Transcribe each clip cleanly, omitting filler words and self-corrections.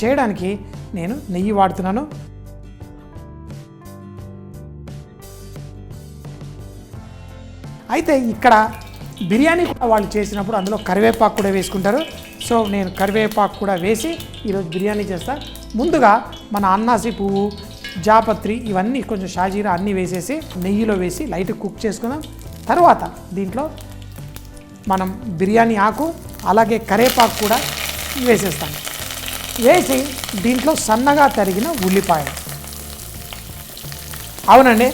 చేయడానికి నేను నెయ్యి వాడుతున్నాను. అయితే ఇక్కడ బిర్యానీ కూడా వాళ్ళు చేసినప్పుడు అందులో కరివేపాకు కూడా వేసుకుంటారు. సో నేను కరివేపాకు కూడా వేసి ఈరోజు బిర్యానీ చేస్తా. ముందుగా మన అన్నాసి పువ్వు, జాపత్రి ఇవన్నీ కొంచెం షాజీరా అన్నీ వేసేసి నెయ్యిలో వేసి లైట్ కుక్ చేసుకుందాం. తర్వాత దీంట్లో మనం బిర్యానీ ఆకు అలాగే కరివేపాకు కూడా వేసేస్తాం. వేసి దీంట్లో సన్నగా తరిగిన ఉల్లిపాయలు, అవునండి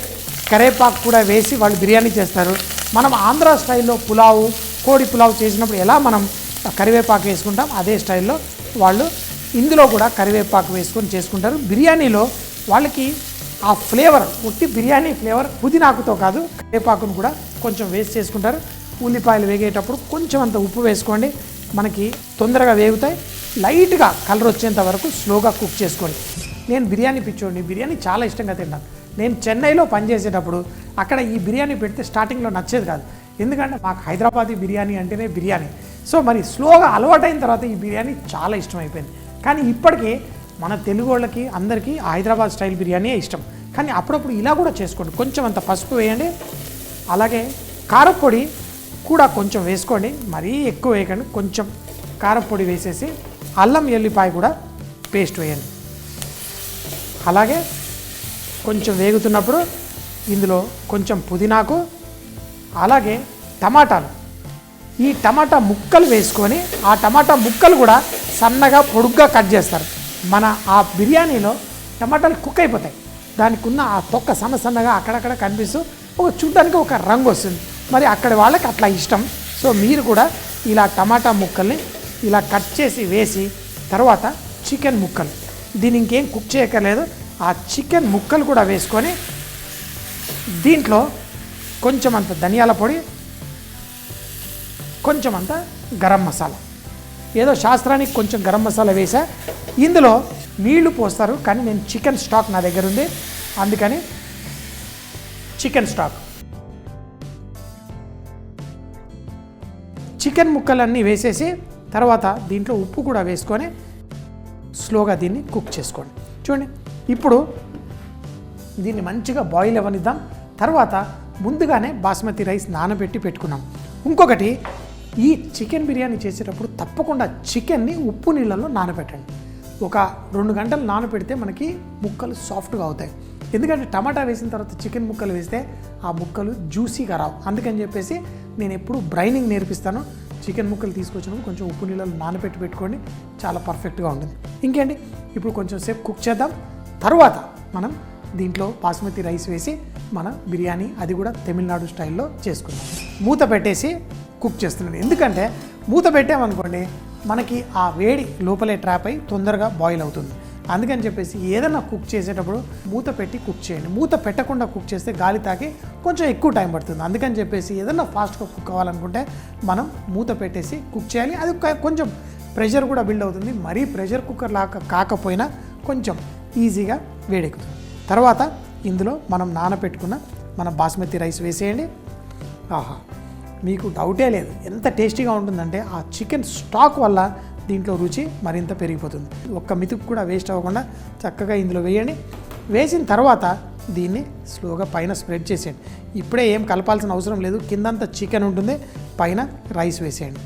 కరివేపాకు కూడా వేసి వాళ్ళు బిర్యానీ చేస్తారు. మనం ఆంధ్ర స్టైల్లో పులావు, కోడి పులావు చేసినప్పుడు ఎలా మనం కరివేపాకు వేసుకుంటాం అదే స్టైల్లో వాళ్ళు ఇందులో కూడా కరివేపాకు వేసుకొని చేసుకుంటారు. బిర్యానీలో వాళ్ళకి ఆ ఫ్లేవర్, ఉట్టి బిర్యానీ ఫ్లేవర్ పుదీనాకుతో కాదు కరివేపాకును కూడా కొంచెం వేస్ట్ చేసుకుంటారు. ఉల్లిపాయలు వేగేటప్పుడు కొంచెం అంత ఉప్పు వేసుకోండి, మనకి తొందరగా వేగుతాయి. లైట్గా కలర్ వచ్చేంత వరకు స్లోగా కుక్ చేసుకోండి. నేను బిర్యానీ పిచ్చోండి, బిర్యానీ చాలా ఇష్టంగా తింటాను. నేను చెన్నైలో పనిచేసేటప్పుడు అక్కడ ఈ బిర్యానీ పెడితే స్టార్టింగ్లో నచ్చేది కాదు, ఎందుకంటే మాకు హైదరాబాదీ బిర్యానీ అంటేనే బిర్యానీ. సో మరి స్లోగా అలవాటైన తర్వాత ఈ బిర్యానీ చాలా ఇష్టం అయిపోయింది. కానీ ఇప్పటికీ మన తెలుగు వాళ్ళకి అందరికీ హైదరాబాద్ స్టైల్ బిర్యానీ ఇష్టం. కానీ అప్పుడప్పుడు ఇలా కూడా చేసుకోండి. కొంచెం అంత పసుపు వేయండి, అలాగే కారపొడి కూడా కొంచెం వేసుకోండి, మరీ ఎక్కువ వేయకండి. కొంచెం కారపొడి వేసేసి అల్లం ఎల్లిపాయ కూడా పేస్ట్ వేయండి. అలాగే కొంచెం వేగుతున్నప్పుడు ఇందులో కొంచెం పుదీనాకు అలాగే టమాటాలు, ఈ టమాటా ముక్కలు వేసుకొని ఆ టమాటా ముక్కలు కూడా సన్నగా పొడుగ్గా కట్ చేస్తారు. మన ఆ బిర్యానీలో టమాటాలు కుక్ అయిపోతాయి, దానికి ఉన్న ఆ తొక్క సన్న సన్నగా అక్కడక్కడ కనిపిస్తూ చూడడానికి ఒక రంగు వస్తుంది. మరి అక్కడ వాళ్ళకి అట్లా ఇష్టం. సో మీరు కూడా ఇలా టమాటా ముక్కల్ని ఇలా కట్ చేసి వేసి తర్వాత చికెన్ ముక్కలు, దీన్ని ఇంకేం కుక్ చేయక్కర్లేదు, ఆ చికెన్ ముక్కలు కూడా వేసుకొని దీంట్లో కొంచెం అంత ధనియాల పొడి, కొంచెం అంత గరం మసాలా, ఏదో శాస్త్రానికి కొంచెం గరం మసాలా వేసా. ఇందులో నీళ్లు పోస్తారు, కానీ నేను చికెన్ స్టాక్ నా దగ్గర ఉంది, అందుకని చికెన్ స్టాక్, చికెన్ ముక్కలన్నీ వేసేసి తర్వాత దీంట్లో ఉప్పు కూడా వేసుకొని స్లోగా దీన్ని కుక్ చేసుకోండి. చూడండి, ఇప్పుడు దీన్ని మంచిగా బాయిల్ అవ్వనిద్దాం. తర్వాత ముందుగానే బాస్మతి రైస్ నానబెట్టి పెట్టుకున్నాం. ఇంకొకటి, ఈ చికెన్ బిర్యానీ చేసేటప్పుడు తప్పకుండా చికెన్ని ఉప్పు నీళ్ళల్లో నానబెట్టండి. ఒక 2 గంటలు నానబెడితే మనకి ముక్కలు సాఫ్ట్గా అవుతాయి. ఎందుకంటే టమాటా వేసిన తర్వాత చికెన్ ముక్కలు వేస్తే ఆ ముక్కలు జ్యూసీగా రావు. అందుకని చెప్పేసి నేను ఎప్పుడు బ్రైనింగ్ నేర్పిస్తాను. చికెన్ ముక్కలు తీసుకొచ్చినప్పుడు కొంచెం ఉప్పు నీళ్ళలో నానబెట్టి పెట్టుకోండి, చాలా పర్ఫెక్ట్గా ఉంటుంది. ఇంకేంటి, ఇప్పుడు కొంచెం సేపు కుక్ చేద్దాం. తర్వాత మనం దీంట్లో బాస్మతి రైస్ వేసి మన బిర్యానీ అది కూడా తమిళనాడు స్టైల్లో చేసుకుందాం. మూత పెట్టేసి కుక్ చేస్తున్నాను, ఎందుకంటే మూత పెట్టామనుకోండి మనకి ఆ వేడి లోపలే ట్రాప్ అయి తొందరగా బాయిల్ అవుతుంది. అందుకని చెప్పేసి ఏదైనా కుక్ చేసేటప్పుడు మూత పెట్టి కుక్ చేయండి. మూత పెట్టకుండా కుక్ చేస్తే గాలి తాకి కొంచెం ఎక్కువ టైం పడుతుంది. అందుకని చెప్పేసి ఏదైనా ఫాస్ట్గా కుక్ అవ్వాలనుకుంటే మనం మూత పెట్టేసి కుక్ చేయాలి. అది కొంచెం ప్రెషర్ కూడా బిల్డ్ అవుతుంది. మరీ ప్రెషర్ కుక్కర్ లాగా కాకపోయినా కొంచెం ఈజీగా వేడెక్కుతుంది. తర్వాత ఇందులో మనం నానబెట్టుకున్న మన బాస్మతి రైస్ వేసేయండి. ఆహా, మీకు డౌటే లేదు ఎంత టేస్టీగా ఉంటుందంటే ఆ చికెన్ స్టాక్ వల్ల దీంట్లో రుచి మరింత పెరిగిపోతుంది. ఒక్క మితుకు కూడా వేస్ట్ అవ్వకుండా చక్కగా ఇందులో వేయండి. వేసిన తర్వాత దీన్ని స్లోగా పైన స్ప్రెడ్ చేసేయండి. ఇప్పుడే ఏం కలపాల్సిన అవసరం లేదు, కిందంతా చికెన్ ఉంటుంది, పైన రైస్ వేసేయండి.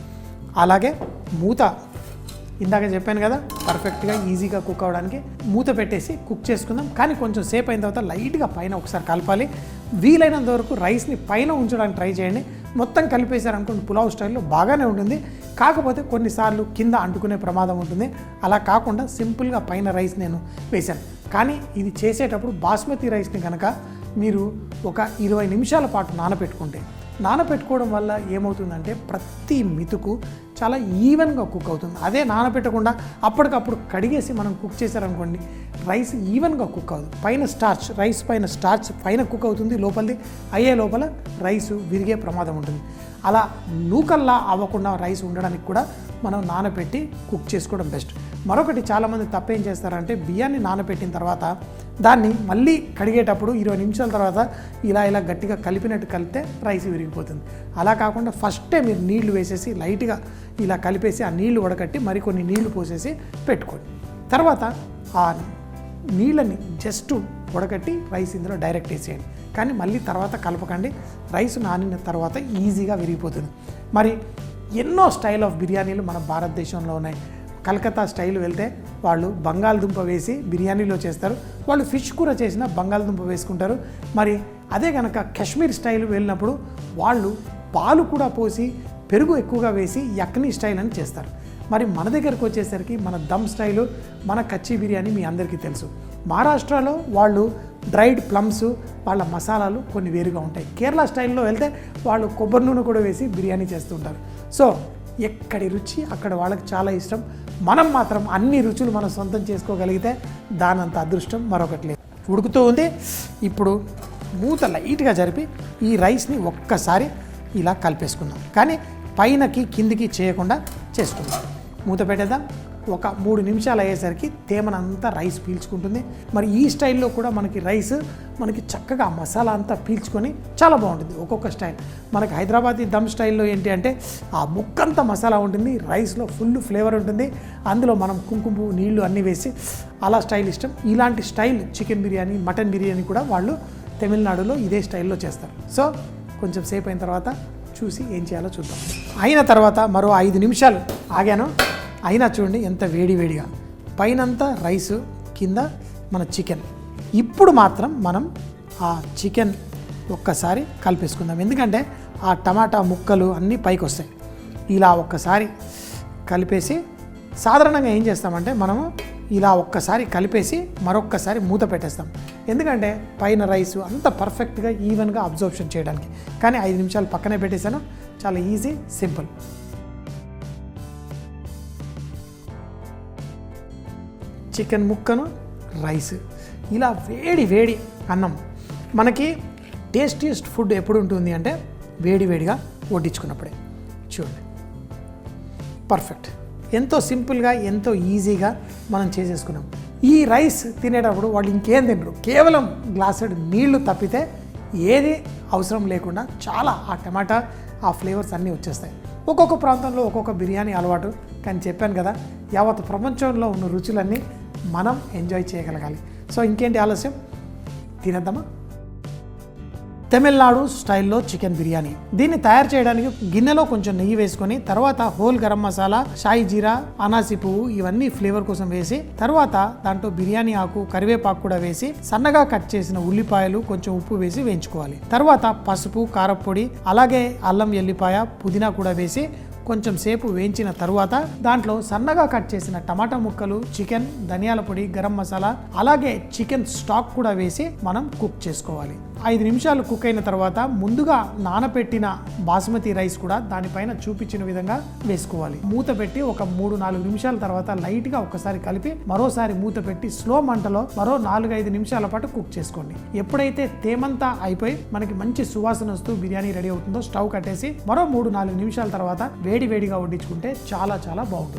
అలాగే మూత ఇందాక చెప్పాను కదా పర్ఫెక్ట్గా ఈజీగా కుక్ అవ్వడానికి మూత పెట్టేసి కుక్ చేసుకుందాం. కానీ కొంచెం సేపు అయిన తర్వాత లైట్గా పైన ఒకసారి కలపాలి. వీలైనంత వరకు రైస్ని పైన ఉంచడానికి ట్రై చేయండి. మొత్తం కలిపేశారనుకోండి పులావ్ స్టైల్లో బాగానే ఉంటుంది, కాకపోతే కొన్నిసార్లు కింద అంటుకునే ప్రమాదం ఉంటుంది. అలా కాకుండా సింపుల్గా పైన రైస్ నేను వేశాను. కానీ ఇది చేసేటప్పుడు బాస్మతి రైస్ని కనుక మీరు ఒక 20 నిమిషాల పాటు నానపెట్టుకోవడం వల్ల ఏమవుతుందంటే ప్రతి మితుకు చాలా ఈవెన్గా కుక్ అవుతుంది. అదే నానపెట్టకుండా అప్పటికప్పుడు కడిగేసి మనం కుక్ చేశారనుకోండి రైస్ ఈవెన్గా కుక్ అవుతుంది. పైన స్టార్చ్, రైస్ పైన స్టార్చ్ పైన కుక్ అవుతుంది, లోపలిది అయ్యే లోపల రైస్ విరిగే ప్రమాదం ఉంటుంది. అలా నూకల్లా అవ్వకుండా రైస్ ఉండడానికి కూడా మనం నానబెట్టి కుక్ చేసుకోవడం బెస్ట్. మరొకటి చాలామంది తప్పేం చేస్తారంటే బియ్యాన్ని నానబెట్టిన తర్వాత దాన్ని మళ్ళీ కడిగేటప్పుడు 20 నిమిషాల తర్వాత ఇలా గట్టిగా కలిపినట్టు కలిపితే రైస్ విరిగిపోతుంది. అలా కాకుండా ఫస్టే మీరు నీళ్లు వేసేసి లైట్గా ఇలా కలిపేసి ఆ నీళ్లు వడకట్టి మరికొన్ని నీళ్లు పోసేసి పెట్టుకోండి. తర్వాత ఆ నీళ్ళని జస్ట్ ఉడకట్టి రైస్ ఇందులో డైరెక్ట్ వేసేయండి. కానీ మళ్ళీ తర్వాత కలపకండి, రైస్ నానిన తర్వాత ఈజీగా విరిగిపోతుంది. మరి ఎన్నో స్టైల్ ఆఫ్ బిర్యానీలు మన భారతదేశంలో ఉన్నాయి. కలకత్తా స్టైల్ వెళ్తే వాళ్ళు బంగాళదుంప వేసి బిర్యానీలో చేస్తారు, వాళ్ళు ఫిష్ కూర చేసిన బంగాళదుంప వేసుకుంటారు. మరి అదే కనుక కాశ్మీర్ స్టైల్ వెళ్ళినప్పుడు వాళ్ళు పాలు కూడా పోసి పెరుగు ఎక్కువగా వేసి యక్నీ స్టైల్ అని చేస్తారు. మరి మన దగ్గరకు వచ్చేసరికి మన దమ్ స్టైలు, మన కచ్చీ బిర్యానీ మీ అందరికీ తెలుసు. మహారాష్ట్రలో వాళ్ళు డ్రైడ్ ప్లమ్స్, వాళ్ళ మసాలాలు కొన్ని వేరుగా ఉంటాయి. కేరళ స్టైల్లో వెళ్తే వాళ్ళు కొబ్బరి నూనె కూడా వేసి బిర్యానీ చేస్తుంటారు. సో ఎక్కడి రుచి అక్కడ వాళ్ళకి చాలా ఇష్టం. మనం మాత్రం అన్ని రుచులు మనం సొంతం చేసుకోగలిగితే దానంత అదృష్టం మరొకటి లేదు. ఉడుకుతూ ఉంది. ఇప్పుడు మూత లైట్గా జరిపి ఈ రైస్ని ఒక్కసారి ఇలా కలిపేసుకుందాం, కానీ పైనకి కిందికి చేయకుండా చేసుకుందాం. మూత పెట్టేద్దాం. ఒక 3 నిమిషాలు అయ్యేసరికి తేమనంతా రైస్ పీల్చుకుంటుంది. మరి ఈ స్టైల్లో కూడా మనకి రైస్ మనకి చక్కగా మసాలా అంతా పీల్చుకొని చాలా బాగుంటుంది. ఒక్కొక్క స్టైల్ మనకి హైదరాబాదీ దమ్ స్టైల్లో ఏంటి అంటే ఆ ముక్కంతా మసాలా ఉంటుంది, రైస్లో ఫుల్ ఫ్లేవర్ ఉంటుంది, అందులో మనం కుంకుమ పువ్వు నీళ్లు అన్నీ వేసి అలా స్టైల్ ఇష్టం. ఇలాంటి style chicken biryani, mutton biryani కూడా వాళ్ళు తమిళనాడులో ఇదే స్టైల్లో చేస్తారు. సో కొంచెం సేపు అయిన తర్వాత చూసి ఏం చేయాలో చూద్దాం. అయిన తర్వాత మరో 5 నిమిషాలు ఆగాను. అయినా చూడండి ఎంత వేడివేడిగా, పైనంతా రైసు, కింద మన చికెన్. ఇప్పుడు మాత్రం మనం ఆ చికెన్ ఒక్కసారి కలిపేసుకుందాం, ఎందుకంటే ఆ టమాటా ముక్కలు అన్నీ పైకి వస్తాయి. ఇలా ఒక్కసారి కలిపేసి సాధారణంగా ఏం చేస్తామంటే మనము ఇలా ఒక్కసారి కలిపేసి మరొక్కసారి మూత పెట్టేస్తాం, ఎందుకంటే పైన రైసు అంత పర్ఫెక్ట్గా ఈవెన్గా అబ్జర్ప్షన్ చేయడానికి. కానీ 5 నిమిషాలు పక్కనే పెట్టేశాను. చాలా ఈజీ, సింపుల్. చికెన్ ముక్కను, రైస్, ఇలా వేడి వేడి అన్నం. మనకి టేస్టీయెస్ట్ ఫుడ్ ఎప్పుడు ఉంటుంది అంటే వేడి వేడిగా వడ్డించుకున్నప్పుడే. చూడండి పర్ఫెక్ట్, ఎంతో సింపుల్గా ఎంతో ఈజీగా మనం చేసేసుకున్నాం. ఈ రైస్ తినేటప్పుడు వాళ్ళు ఇంకేం తినరు, కేవలం గ్లాసుడు నీళ్లు తప్పితే ఏది అవసరం లేకుండా చాలా ఆ టమాటా ఆ ఫ్లేవర్స్ అన్నీ వచ్చేస్తాయి. ఒక్కొక్క ప్రాంతంలో ఒక్కొక్క బిర్యానీ అలవాటు, కానీ చెప్పాను కదా యావత్ ప్రపంచంలో ఉన్న రుచులన్నీ మనం ఎంజాయ్ చేయగలగాలి. సో ఇంకేంటి ఆలస్యం, తినేద్దామా? తమిళనాడు స్టైల్లో చికెన్ బిర్యానీ. దీన్ని తయారు చేయడానికి గిన్నెలో కొంచెం నెయ్యి వేసుకొని తర్వాత హోల్ గరం మసాలా, షాయి జీరా, అనాసి పువ్వు ఇవన్నీ ఫ్లేవర్ కోసం వేసి తర్వాత దాంట్లో బిర్యానీ ఆకు, కరివేపాకు కూడా వేసి సన్నగా కట్ చేసిన ఉల్లిపాయలు, కొంచెం ఉప్పు వేసి వేయించుకోవాలి. తర్వాత పసుపు, కారపొడి, అలాగే అల్లం ఎల్లిపాయ, పుదీనా కూడా వేసి కొంచెం సేపు వేయించిన తరువాత దాంట్లో సన్నగా కట్ చేసిన టమాటా ముక్కలు, చికెన్, ధనియాల పొడి, గరం మసాలా, అలాగే చికెన్ స్టాక్ కూడా వేసి మనం కుక్ చేసుకోవాలి. 5 నిమిషాలు కుక్ అయిన తర్వాత ముందుగా నానపెట్టిన బాస్మతి రైస్ కూడా దానిపైన చూపించిన విధంగా వేసుకోవాలి. మూత పెట్టి ఒక 3-4 నిమిషాల తర్వాత లైట్గా ఒకసారి కలిపి మరోసారి మూత పెట్టి స్లో మంటలో మరో 4-5 నిమిషాల పాటు కుక్ చేసుకోండి. ఎప్పుడైతే తేమంతా అయిపోయి మనకి మంచి సువాసన వస్తూ బిర్యానీ రెడీ అవుతుందో స్టవ్ కట్టేసి మరో 3-4 నిమిషాల తర్వాత వేడి వేడిగా వడ్డించుకుంటే చాలా చాలా బాగుంటుంది.